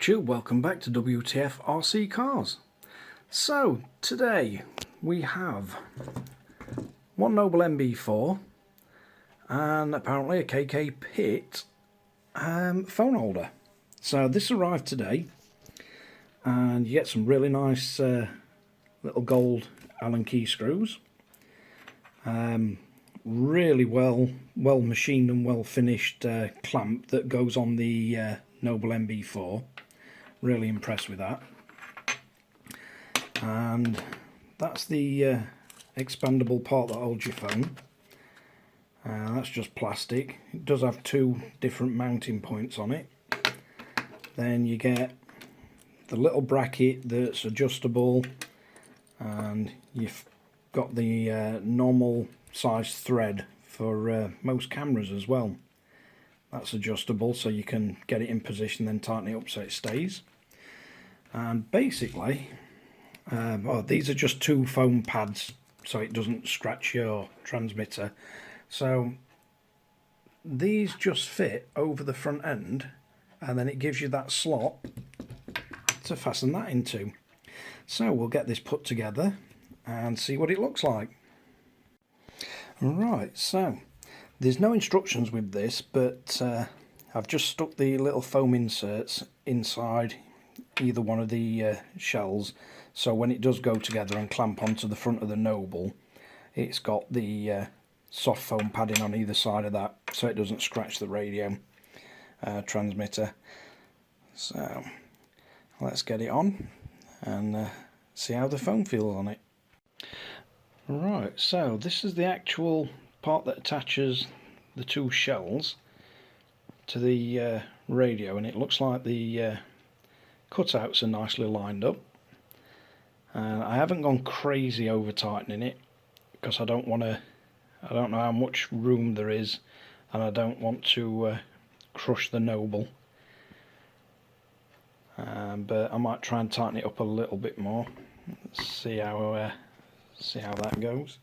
YouTube, welcome back to WTF Rc Cars. So today we have one Noble NB4 and apparently a KKPIT phone holder. So this arrived today and you get some really nice little gold Allen key screws. Really well machined and well finished clamp that goes on the Noble NB4. Really impressed with that. And that's the expandable part that holds your phone. That's just plastic. It does have two different mounting points on it. Then you get the little bracket that's adjustable, and you've got the normal size thread for most cameras as well. That's adjustable, so you can get it in position, then tighten it up so it stays. And basically, these are just two foam pads so it doesn't scratch your transmitter. So these just fit over the front end, and then it gives you that slot to fasten that into. So we'll get this put together and see what it looks like. Right, so there's no instructions with this, but I've just stuck the little foam inserts inside either one of the shells, so when it does go together and clamp onto the front of the Noble, it's got the soft foam padding on either side of that, so it doesn't scratch the radio transmitter. So let's get it on and see how the phone feels on it. Right, so this is the actual part that attaches the two shells to the radio, and it looks like the cutouts are nicely lined up. I haven't gone crazy over tightening it because I don't know how much room there is, and I don't want to crush the Noble. But I might try and tighten it up a little bit more. Let's see how that goes.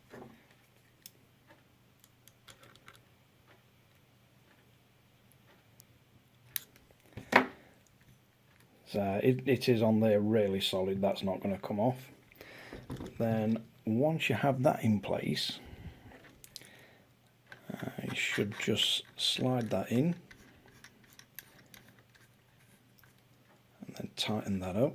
So it is on there really solid, that's not going to come off. Then once you have that in place, you should just slide that in and then tighten that up.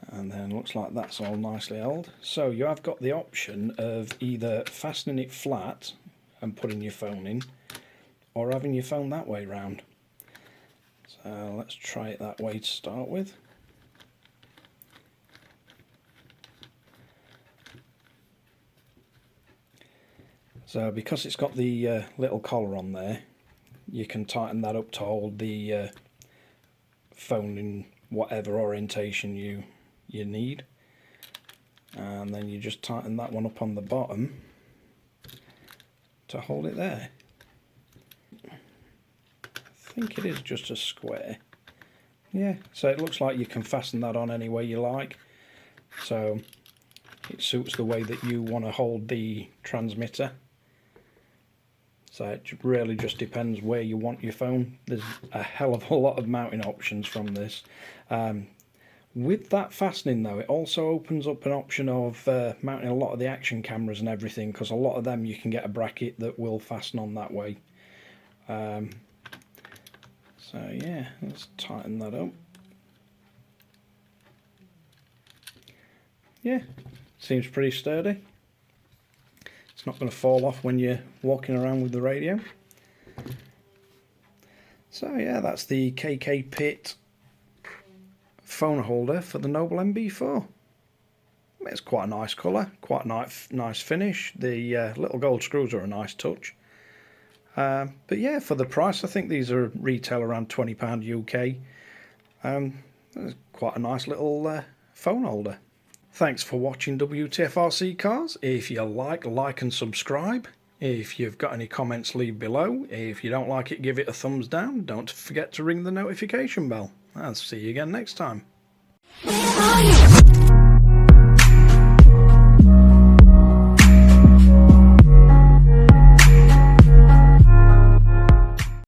And then looks like that's all nicely held. So you have got the option of either fastening it flat and putting your phone in, or having your phone that way round. So let's try it that way to start with. So because it's got the little collar on there, you can tighten that up to hold the phone in whatever orientation you need, and then you just tighten that one up on the bottom to hold it there. I think it is just a square. Yeah, so it looks like you can fasten that on any way you like, so it suits the way that you want to hold the transmitter. So it really just depends where you want your phone. There's a hell of a lot of mounting options from this. With that fastening though, it also opens up an option of mounting a lot of the action cameras and everything, because a lot of them you can get a bracket that will fasten on that way. So yeah, let's tighten that up. Yeah, seems pretty sturdy. It's not going to fall off when you're walking around with the radio. So yeah, that's the KKPIT phone holder for the Noble NB4. It's quite a nice colour, quite a nice finish. The little gold screws are a nice touch. But yeah, for the price, I think these are retail around £20 UK. It's quite a nice little phone holder. Thanks for watching WTF Rc Cars. If you like and subscribe. If you've got any comments, leave below. If you don't like it, give it a thumbs down. Don't forget to ring the notification bell. I'll see you again next time.